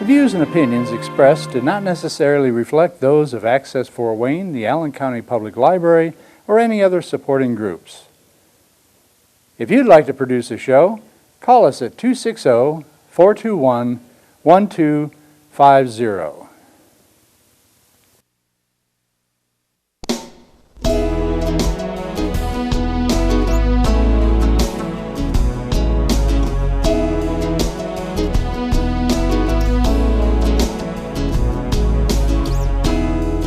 views and opinions expressed do not necessarily reflect those of Access Fort Wayne, the Allen County Public Library, or any other supporting groups. If you'd like to produce a show, call us at 260-421-1250.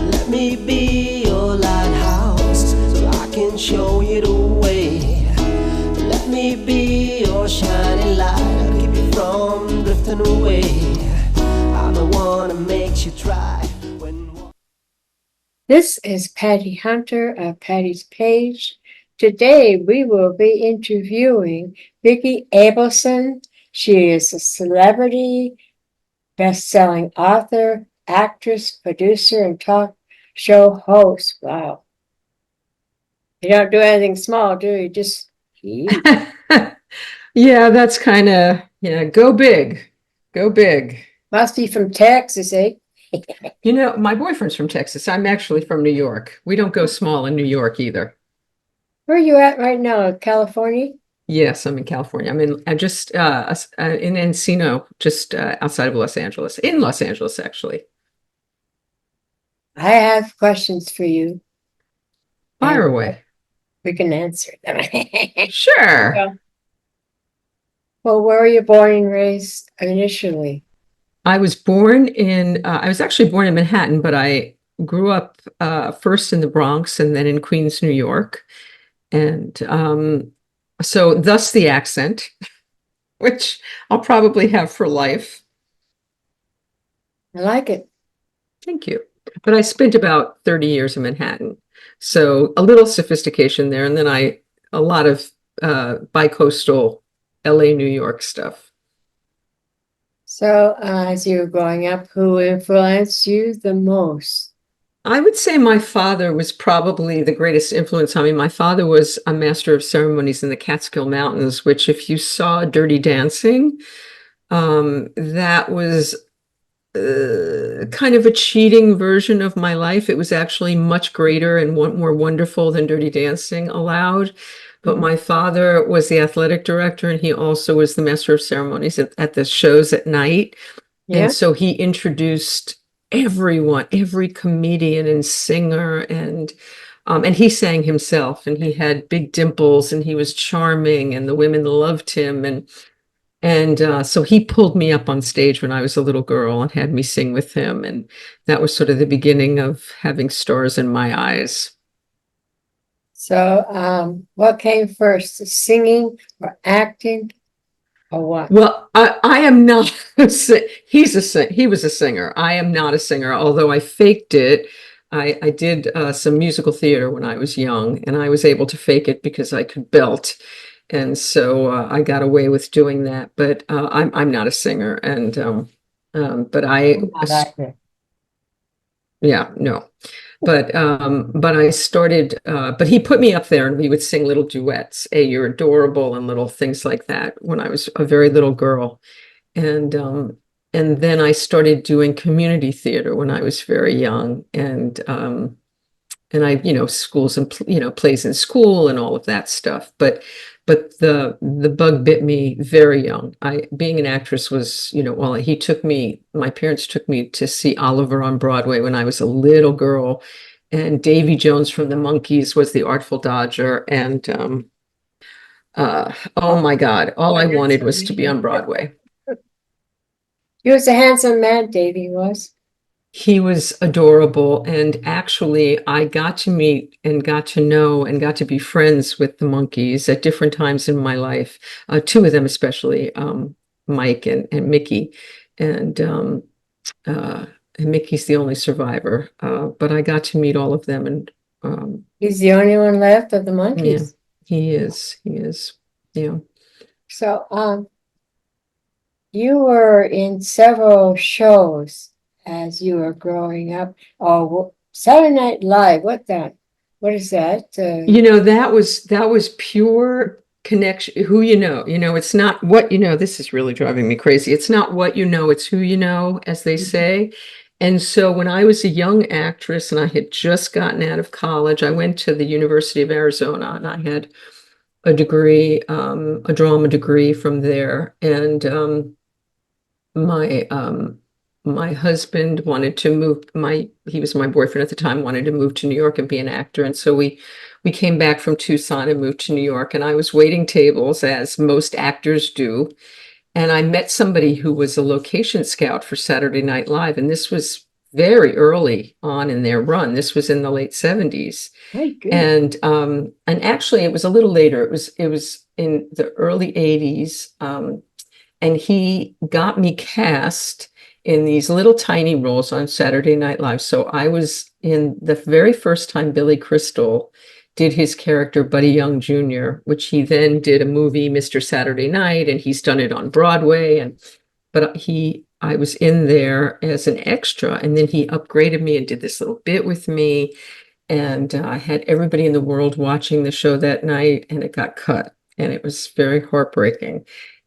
Let me be your lighthouse so I can show you the way. Let me be your shining light, I'll keep you from drifting away. I'm the one that makes you try when... This is Patty Hunter of Patty's Page. Today we will be interviewing Vicki Abelson. She is a celebrity, best-selling author, actress, producer, and talk show host. Wow. You don't do anything small, do you? Just huge. Yeah, that's kind of, go big. Go big. Must be from Texas, eh? My boyfriend's from Texas. I'm actually from New York. We don't go small in New York either. Where are you at right now? California? Yes, I'm in California. I'm just in Encino, just outside of Los Angeles. In Los Angeles, actually. I have questions for you. Fire away. We can answer them. Sure. Well, where were you born and raised initially? I was actually born in Manhattan, but I grew up first in the Bronx and then in Queens, New York. And so thus the accent, which I'll probably have for life. I like it. Thank you. But I spent about 30 years in Manhattan. So a little sophistication there. And then a lot of bi-coastal LA, New York stuff. So as you were growing up, who influenced you the most? I would say my father was probably the greatest influence on me. My father was a master of ceremonies in the Catskill Mountains, which if you saw Dirty Dancing, that was kind of a cheating version of my life. It was actually much greater and more wonderful than Dirty Dancing allowed. But my father was the athletic director, and he also was the master of ceremonies at the shows at night. Yeah. And so he introduced everyone, every comedian and singer, and he sang himself, and he had big dimples, and he was charming, and the women loved him. And so he pulled me up on stage when I was a little girl and had me sing with him. And that was sort of the beginning of having stars in my eyes. So what came first, singing or acting or what? Well, I am not, he was a singer. I am not a singer, although I faked it. I did some musical theater when I was young, and I was able to fake it because I could belt. And so I got away with doing that, but I'm not a singer. And but yeah, no. But I started, but he put me up there and we would sing little duets, Hey, You're Adorable, and little things like that when I was a very little girl. And then I started doing community theater when I was very young. And I, schools and, plays in school and all of that stuff. But the bug bit me very young. Being an actress was, my parents took me to see Oliver on Broadway when I was a little girl, and Davy Jones from the Monkees was the Artful Dodger. And oh my God, all I wanted was to be on Broadway. He was a handsome man, Davy was. He was adorable, and actually I got to meet and got to know and got to be friends with the Monkees at different times in my life. Two of them especially, Mike and Mickey, and Mickey's the only survivor. But I got to meet all of them, and he's the only one left of the Monkees. Yeah, he is. Yeah. So you were in several shows as you were growing up. Oh, Saturday Night Live, what is that? That was pure connection, who it's not what you know. This is really driving me crazy. It's not what you know, it's who you know, as they say. And so when I was a young actress and I had just gotten out of college, I went to the University of Arizona and I had a degree, a drama degree from there. And my my husband wanted to move, he was my boyfriend at the time, wanted to move to New York and be an actor. And so we came back from Tucson and moved to New York, and I was waiting tables as most actors do. And I met somebody who was a location scout for Saturday Night Live. And this was very early on in their run. This was in the late 70s. Very good. And actually it was a little later. It was in the early 80s. And he got me cast in these little tiny roles on Saturday Night Live. So I was in the very first time Billy Crystal did his character Buddy Young Jr., which he then did a movie, Mr. Saturday Night, and he's done it on Broadway. But I was in there as an extra, and then he upgraded me and did this little bit with me. And I had everybody in the world watching the show that night, and it got cut, and it was very heartbreaking.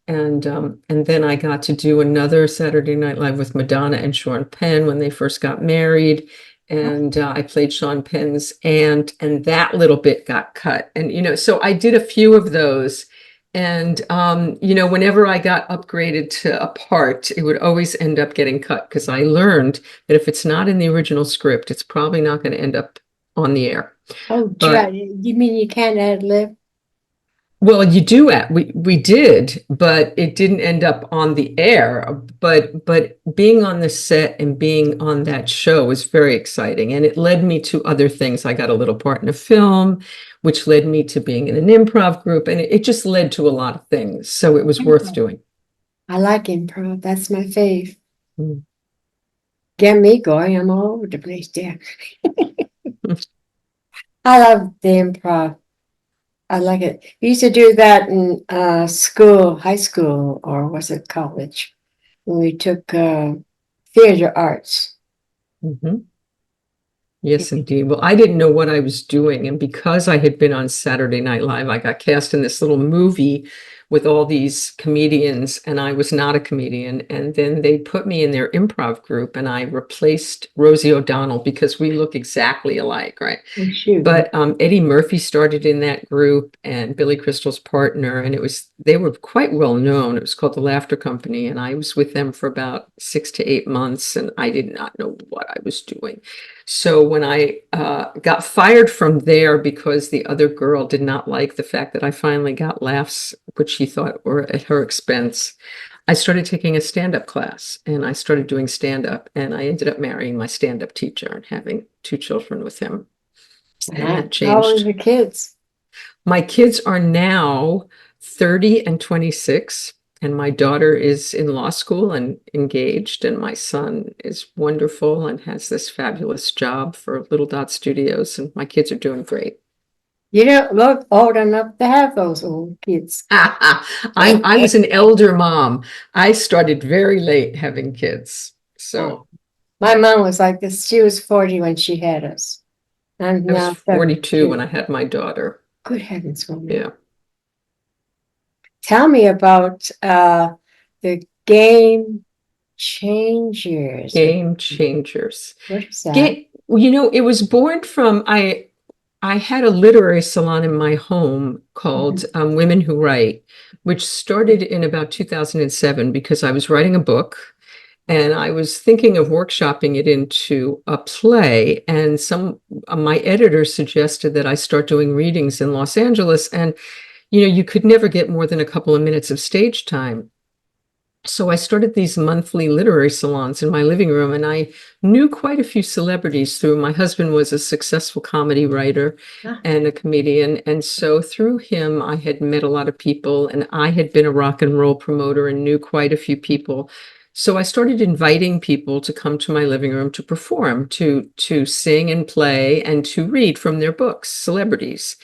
And then I got to do another Saturday Night Live with Madonna and Sean Penn when they first got married. And I played Sean Penn's aunt, and that little bit got cut. And, so I did a few of those. And, whenever I got upgraded to a part, it would always end up getting cut because I learned that if it's not in the original script, it's probably not going to end up on the air. Oh, you mean you can't ad lib? Well, you do we did, but it didn't end up on the air. But being on the set and being on that show was very exciting, and it led me to other things. I got a little part in a film, which led me to being in an improv group, and it just led to a lot of things. So it was worth doing. I like improv. That's my fave. Mm. Get me going. I'm all over the place there. I love the improv. I like it. We used to do that in school, high school, or was it college? When we took theater arts. Mm-hmm. Yes, indeed. Well, I didn't know what I was doing. And because I had been on Saturday Night Live, I got cast in this little movie with all these comedians, and I was not a comedian. And then they put me in their improv group, and I replaced Rosie O'Donnell because we look exactly alike, right? Oh, shoot. But Eddie Murphy started in that group, and Billy Crystal's partner, and they were quite well known. It was called the Laughter Company, and I was with them for about 6 to 8 months, and I did not know what I was doing. So when I got fired from there because the other girl did not like the fact that I finally got laughs, which she thought were at her expense, I started taking a stand-up class, and I started doing stand-up, and I ended up marrying my stand-up teacher and having 2 children with him. And that changed. How old are the kids? My kids are now 30 and 26. And my daughter is in law school and engaged, and my son is wonderful and has this fabulous job for Little Dot Studios, and my kids are doing great. You don't look old enough to have those old kids. I was an elder mom. I started very late having kids. So my mom was like this. She was 40 when she had us. I'm I now was 42 72. when I had my daughter. Good heavens, woman. Yeah. Tell me about the Game Changers. Game Changers. What is that? It was born from, I had a literary salon in my home called Women Who Write, which started in about 2007 because I was writing a book and I was thinking of workshopping it into a play. And my editor suggested that I start doing readings in Los Angeles. And you could never get more than a couple of minutes of stage time. So I started these monthly literary salons in my living room, and I knew quite a few celebrities through. My husband was a successful comedy writer and a comedian. And so through him, I had met a lot of people, and I had been a rock and roll promoter and knew quite a few people. So I started inviting people to come to my living room to perform, to sing and play and to read from their books, celebrities.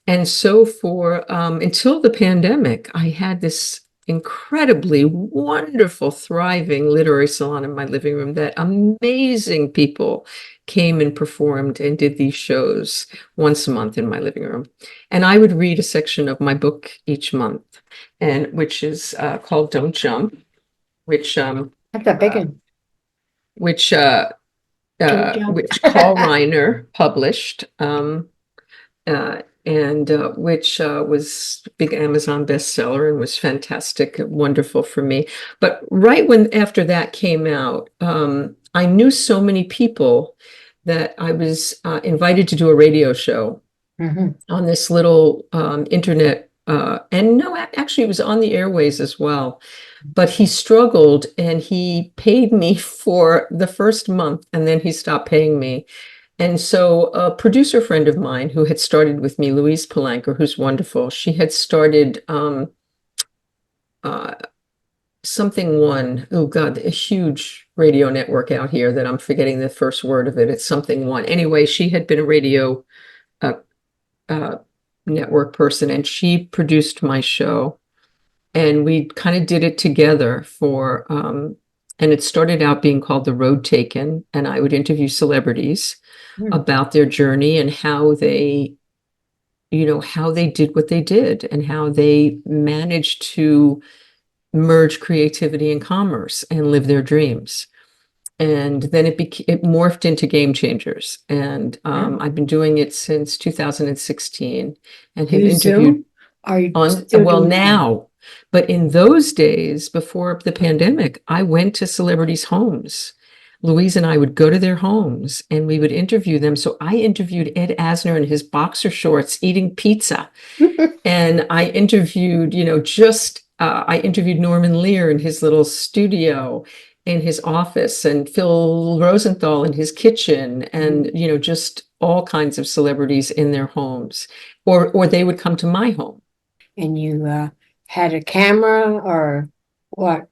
And so for until the pandemic, I had this incredibly wonderful, thriving literary salon in my living room that amazing people came and performed and did these shows once a month in my living room. And I would read a section of my book each month, and which is called Don't Jump, which That's a big one. which Don't jump. which Paul Reiner published, and which was a big Amazon bestseller and was fantastic, wonderful for me. But right when after that came out, I knew so many people that I was invited to do a radio show Mhm. on this little internet. And no, actually, it was on the airways as well. But he struggled and he paid me for the first month and then he stopped paying me. And so a producer friend of mine who had started with me, Louise Palanker, who's wonderful, she had started uh, something one, oh God, a huge radio network out here that I'm forgetting the first word of it. It's something one. Anyway, she had been a radio uh, uh, network person and she produced my show. And we kind of did it together for, and it started out being called The Road Taken. And I would interview celebrities Mm. about their journey and how they, how they did what they did and how they managed to merge creativity and commerce and live their dreams. And then it morphed into Game Changers. And I've been doing it since 2016 and have You interviewed Zoom? Are you on, still well, doing that? now, but in those days before the pandemic, I went to celebrities' homes. Louise and I would go to their homes and we would interview them. So I interviewed Ed Asner in his boxer shorts eating pizza. And I interviewed, I interviewed Norman Lear in his little studio in his office and Phil Rosenthal in his kitchen and, just all kinds of celebrities in their homes or they would come to my home. And you had a camera or what?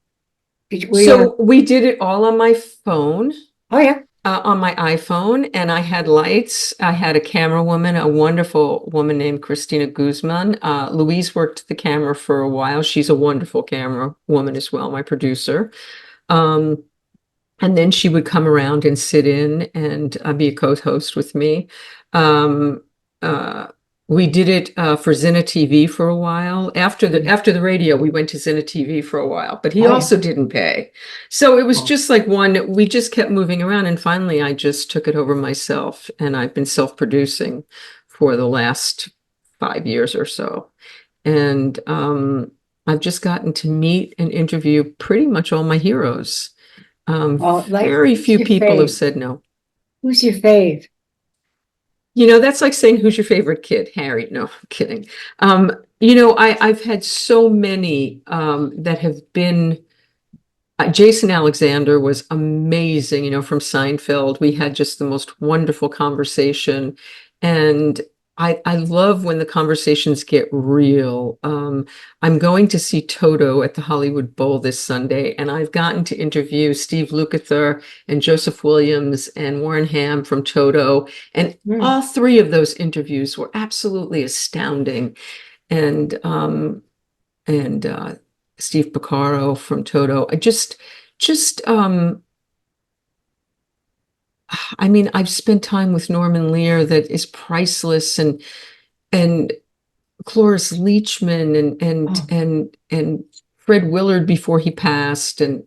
So we did it all on my phone, Oh yeah. on my iPhone, and I had lights. I had a camera woman, a wonderful woman named Christina Guzman. Louise worked the camera for a while. She's a wonderful camera woman as well, my producer. Um, and then she would come around and sit in and be a co-host with me. Um, uh, we did it for Zina TV for a while. After the radio, we went to Zina TV for a while, but he Oh, yeah. also didn't pay. So it was Oh. just like we just kept moving around. And finally, I just took it over myself. And I've been self-producing for the last 5 years or so. And I've just gotten to meet and interview pretty much all my heroes. Well, Very who's few your people have fave? said no. Who's your fave? That's like saying, who's your favorite kid? Harry. No, I'm kidding. I've had so many that have been. Jason Alexander was amazing, from Seinfeld. We had just the most wonderful conversation. And I love when the conversations get real. I'm going to see Toto at the Hollywood Bowl this Sunday, and I've gotten to interview Steve Lukather and Joseph Williams and Warren Ham from Toto. And all three of those interviews were absolutely astounding. And Steve Porcaro from Toto. I've spent time with Norman Lear that is priceless and Cloris Leachman and Fred Willard before he passed and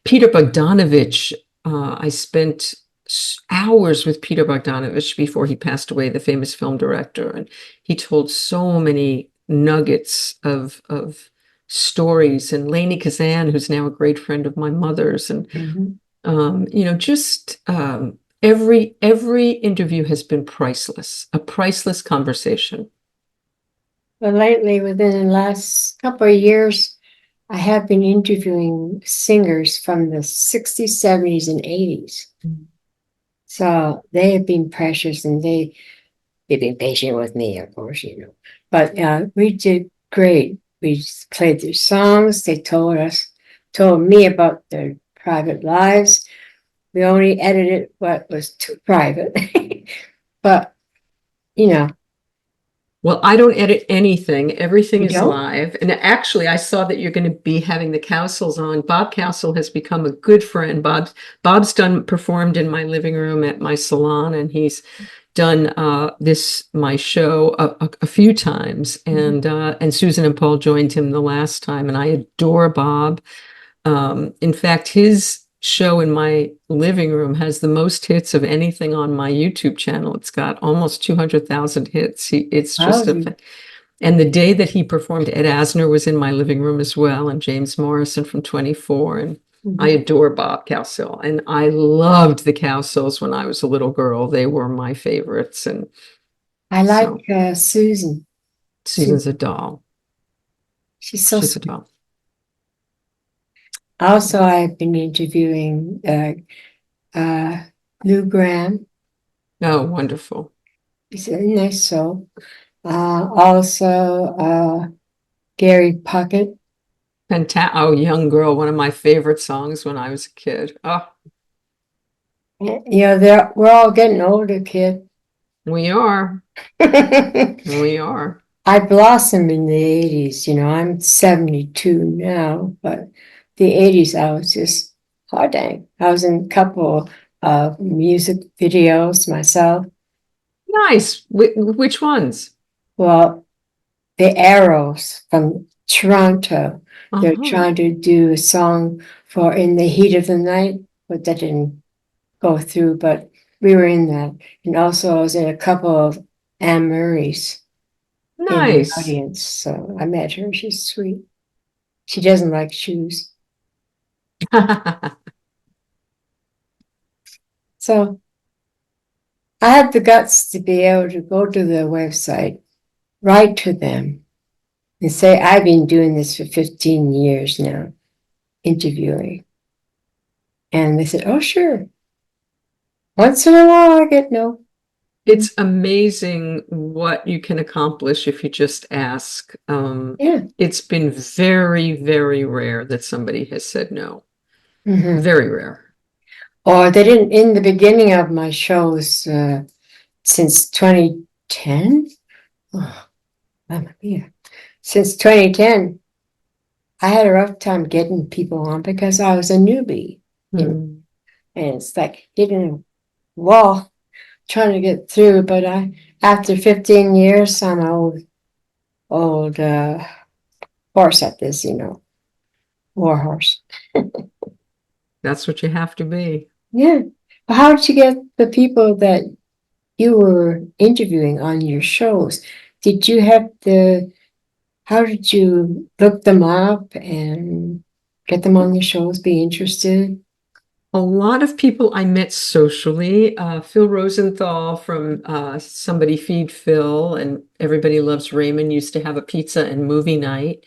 Peter Bogdanovich. I spent hours with Peter Bogdanovich before he passed away, the famous film director, and he told so many nuggets of stories. And Lainey Kazan, who's now a great friend of my mother's, and every interview has been priceless, a priceless conversation. Well, lately, within the last couple of years, I have been interviewing singers from the 60s, 70s, and 80s. So they have been precious and they've been patient with me, of course, But we did great. We played their songs. They told me about their private lives. We only edited what was too private. But, Well, I don't edit anything. Everything You is don't? live. And actually, I saw that you're going to be having the Cowsills on. Bob Cowsill has become a good friend. Bob's done performed in my living room at my salon, and he's done my show a few times. And Susan and Paul joined him the last time, and I adore Bob. In fact, his show in my living room has the most hits of anything on my YouTube channel. It's got almost 200,000 hits. It's just Howdy. and the day that he performed, Ed Asner was in my living room as well, and James Morrison from 24. And I adore Bob Cowsill. And I loved the Cowsills when I was a little girl. They were my favorites. And I like so Susan. Susan's a doll. She's so She's a sweet. doll. Also, I've been interviewing Lou Graham. Oh, wonderful. He's a nice soul. Also, Gary Puckett. Oh, Young Girl, one of my favorite songs when I was a kid. Oh, We're all getting older, kid. we are. I We are. blossomed in the 80s. I'm 72 now, but the 80s, I was just, oh dang. I was in a couple of music videos myself. Nice. Which ones? Well, the Arrows from Toronto. They're Uh-huh. trying to do a song for In the Heat of the Night, but that didn't go through. But we were in that. And also, I was in a couple of Anne Murray's in the Nice. audience. So I met her. She's sweet. She doesn't like shoes. So I had the guts to be able to go to their website, write to them, and say, I've been doing this for 15 years now, interviewing. And they said, oh, sure. Once in a while, I get no. It's amazing what you can accomplish if you just ask. Yeah. It's been very, very rare that somebody has said no. Mhm. Very rare. Or they didn't, in the beginning of my shows, since 2010. Oh, Mamma mia. Since 2010, I had a rough time getting people on because I was a newbie, Mm. and it's like hitting a wall trying to get through. But after 15 years, I'm an old horse at this, war horse. That's what you have to be. Yeah. How did you get the people that you were interviewing on your shows? Did you have how did you look them up and get them on your shows, be interested? A lot of people I met socially, Phil Rosenthal from Somebody Feed Phil, and Everybody Loves Raymond used to have a pizza and movie night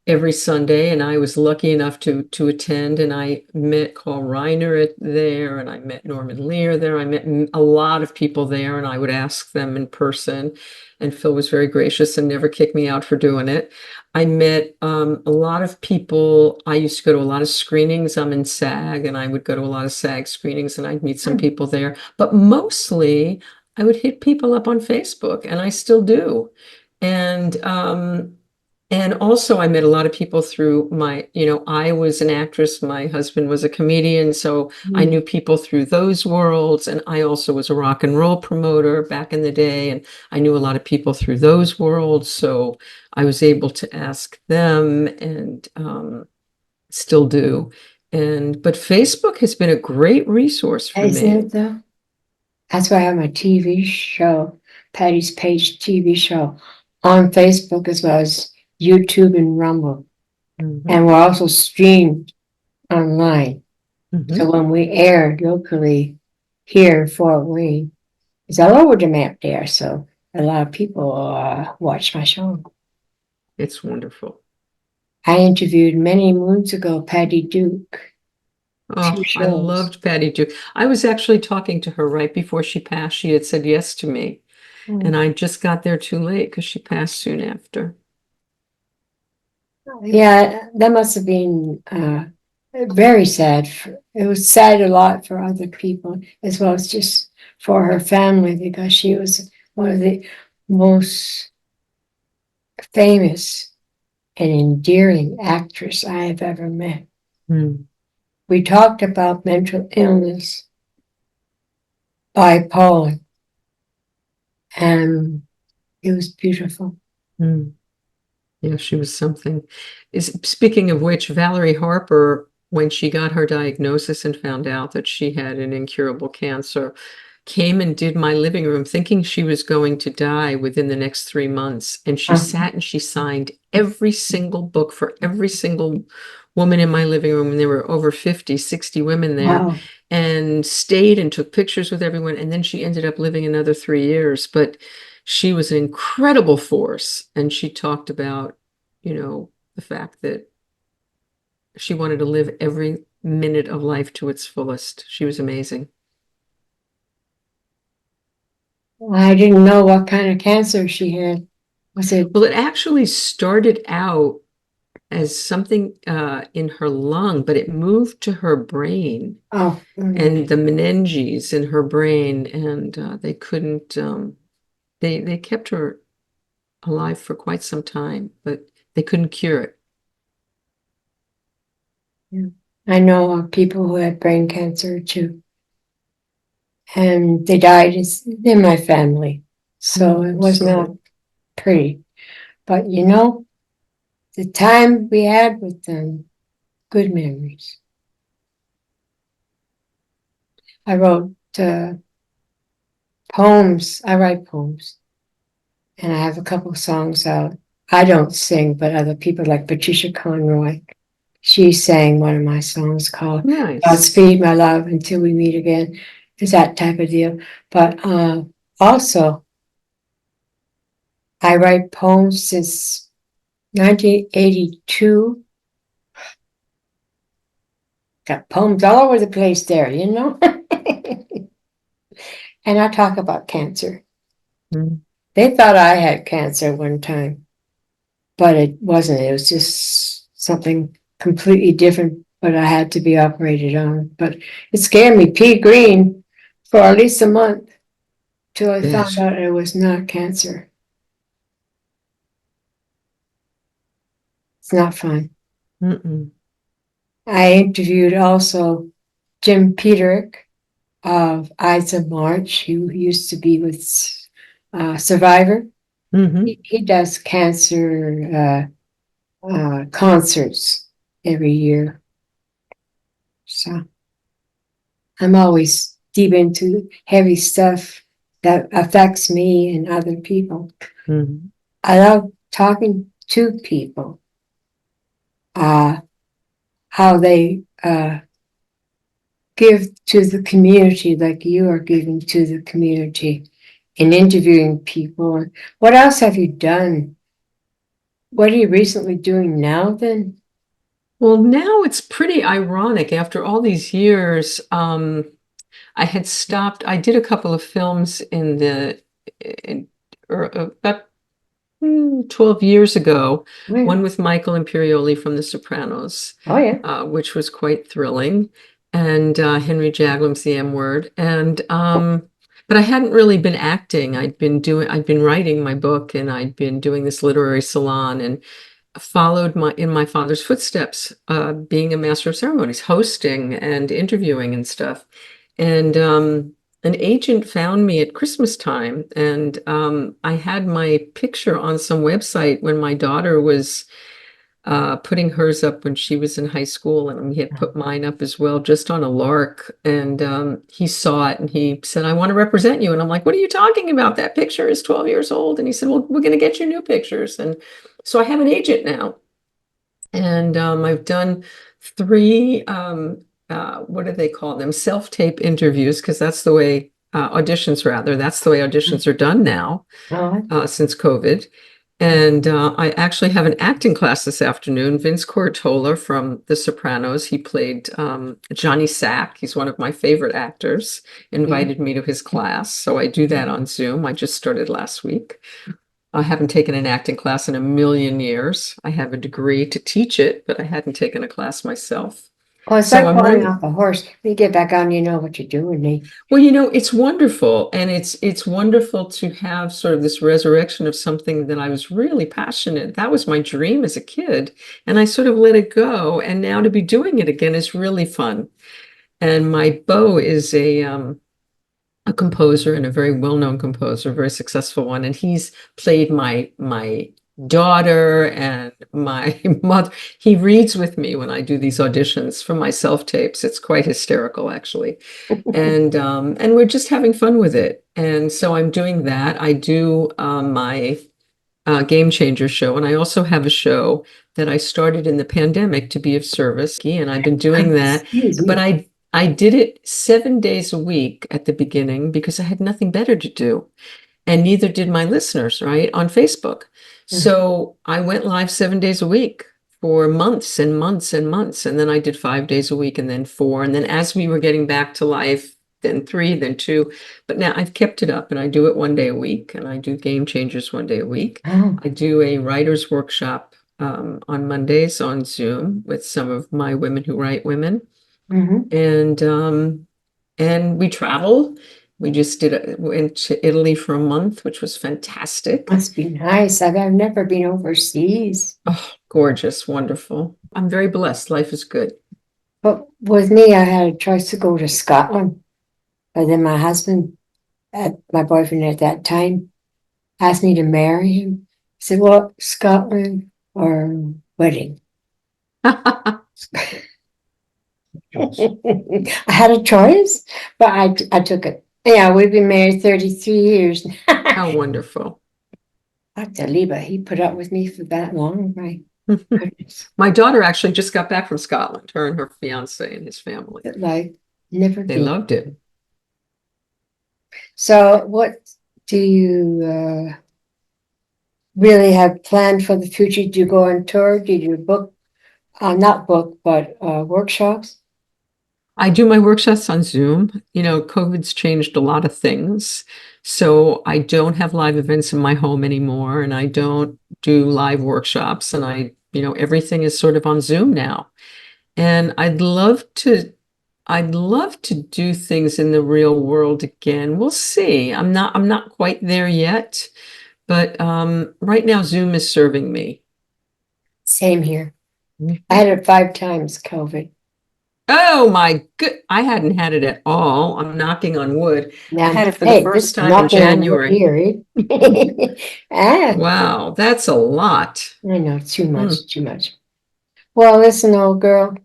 every Sunday, and I was lucky enough to attend, and I met Carl Reiner there, and I met Norman Lear there. I met a lot of people there, and I would ask them in person, and Phil was very gracious and never kicked me out for doing it. I met a lot of people. I used to go to a lot of screenings. I'm in SAG, and I would go to a lot of SAG screenings, and I'd meet some people there. But mostly, I would hit people up on Facebook, and I still do. And also I met a lot of people through I was an actress, my husband was a comedian, so I knew people through those worlds. And I also was a rock and roll promoter back in the day, and I knew a lot of people through those worlds. So I was able to ask them, and still do. But Facebook has been a great resource for Isn't me. it though? That's why I have my TV show, Patty's Page TV show, on Facebook as well as YouTube and Rumble. And we're also streamed online. So when we air locally here in Fort Wayne, it's all over the map there. So a lot of people watch my show. It's wonderful. I interviewed many moons ago Patty Duke. Oh, I loved Patty Duke. I was actually talking to her right before she passed. She had said yes to me, and I just got there too late because she passed soon after. Yeah, that must have been very sad. It was sad a lot for other people as well as just for her family because she was one of the most famous and endearing actress I have ever met. Mm. We talked about mental illness, bipolar, and it was beautiful. Mm. Yeah, she was something. Speaking of which, Valerie Harper, when she got her diagnosis and found out that she had an incurable cancer, came and did my living room thinking she was going to die within the next 3 months. And she sat and she signed every single book for every single woman in my living room. And there were over 50, 60 women there. Wow. And stayed and took pictures with everyone. And then she ended up living another 3 years. But she was an incredible force. And she talked about, the fact that she wanted to live every minute of life to its fullest. She was amazing. I didn't know what kind of cancer she had. Was it? Well, it actually started out as something in her lung, but it moved to her brain Oh, and the meninges in her brain, and they couldn't. They kept her alive for quite some time, but they couldn't cure it. yeah. I know of people who had brain cancer too, and they died in my family, so it was not pretty. But the time we had with them, good memories. I wrote poems. I write poems, and I have a couple of songs out. I don't sing, but other people like Patricia Conroy. She sang one of my songs called Nice. Godspeed, My Love, Until We Meet Again. It's that type of deal. But also, I write poems since 1982. Got poems all over the place there, And I talk about cancer. Mm. They thought I had cancer one time, but it wasn't. It was just something completely different, but I had to be operated on. But it scared me pea green for at least a month till I found out it was not cancer. It's not fun. Mm-mm. I interviewed also Jim Peterick of Ides of March, who used to be with Survivor. Mm-hmm. He does cancer concerts every year. So I'm always deep into heavy stuff that affects me and other people. Mm-hmm. I love talking to people, how they give to the community like you are giving to the community in interviewing people. What else have you done? What are you recently doing now then? Well, now it's pretty ironic. After all these years, I had stopped. I did a couple of films about 12 years ago, one with Michael Imperioli from The Sopranos, Oh, yeah. which was quite thrilling, and Henry Jaglam's The M Word. And but I hadn't really been acting. I'd been writing my book, and I'd been doing this literary salon, and followed in my father's footsteps, being a master of ceremonies, hosting and interviewing and stuff. And an agent found me at Christmas time, and I had my picture on some website when my daughter was putting hers up when she was in high school, and he had put mine up as well, just on a lark. And he saw it and he said, "I want to represent you." And I'm like, "What are you talking about? That picture is 12 years old." And he said, "Well, we're going to get you new pictures." And so I have an agent now. And I've done three, what do they call them? Self-tape interviews, because that's the way, auditions rather, that's the way auditions are done now, since COVID. And I actually have an acting class this afternoon. Vince Cortola from The Sopranos, he played Johnny Sack. He's one of my favorite actors, invited me to his class. So I do that on Zoom. I just started last week. I haven't taken an acting class in a million years. I have a degree to teach it, but I hadn't taken a class myself. Well, it's So like I'm falling really, off a horse. When you get back on, you know what you're doing, Nate. well, you know, it's wonderful. And it's wonderful to have sort of this resurrection of something that I was really passionate. That was my dream as a kid. And I sort of let it go. And now to be doing it again is really fun. And my beau is a composer and a very well-known composer, a very successful one. And he's played my daughter and my mother. He reads with me when I do these auditions for my self-tapes. It's quite hysterical, actually. And we're just having fun with it. And so I'm doing that. I do my Game Changer show, and I also have a show that I started in the pandemic to be of service, and I've been doing that. Excuse me. But I did it 7 days a week at the beginning because I had nothing better to do, and neither did my listeners, right, on Facebook. So I went live 7 days a week for months and months and months, and then I did 5 days a week, and then 4, and then as we were getting back to life, then 3, then 2. But now I've kept it up, and I do it 1 day a week, and I do Game Changers 1 day a week. Oh, I do a writer's workshop on Mondays on Zoom with some of my women who write women, mhm. and we travel. We just went to Italy for a month, which was fantastic. Must be nice. I've never been overseas. Oh, gorgeous, wonderful. I'm very blessed. Life is good. But with me, I had a choice to go to Scotland. But then my husband, my boyfriend at that time, asked me to marry him. He said, well, Scotland or wedding? I had a choice, but I took it. Yeah, we've been married 33 years. How wonderful. Liba, he put up with me for that long, my goodness. My daughter actually just got back from Scotland, her and her fiance and his family. Like, never They been. loved it. So what do you really have planned for the future? Do you go on tour? Do you book, not book, but workshops? I do my workshops on Zoom. You know, COVID's changed a lot of things. So I don't have live events in my home anymore, and I don't do live workshops, and everything is sort of on Zoom now. And I'd love to do things in the real world again. We'll see. I'm not quite there yet, but right now Zoom is serving me. Same here. I had it 5 times, COVID. Oh my good! I hadn't had it at all. I'm knocking on wood. Now, I had it for the first time in January. Wow, that's a lot. I know, too much, too much. Well, listen, old girl,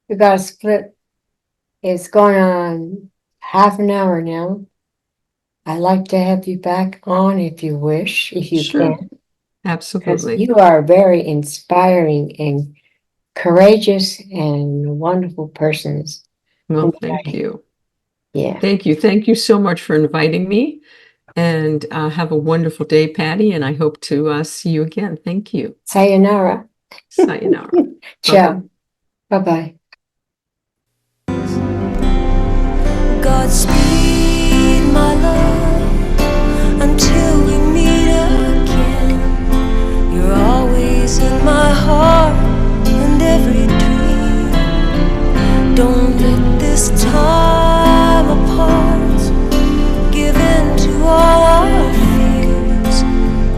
we got a split. It's going on half an hour now. I'd like to have you back on if you wish, if you Sure. can. Because Absolutely. you are very inspiring and courageous and wonderful persons. Well, thank you. Yeah. Thank you. Thank you so much for inviting me. And have a wonderful day, Patty. And I hope to see you again. Thank you. Sayonara. Sayonara. Ciao. Bye-bye. Godspeed, my love, until we meet again. You're always in my heart and every dream. Don't let this time apart give in to all our fears.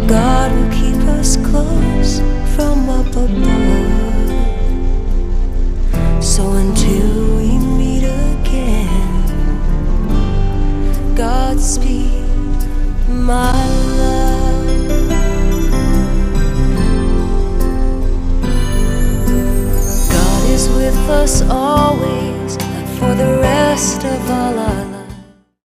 God will keep us close from up above. So until we meet again, Godspeed, my love. God is with us always,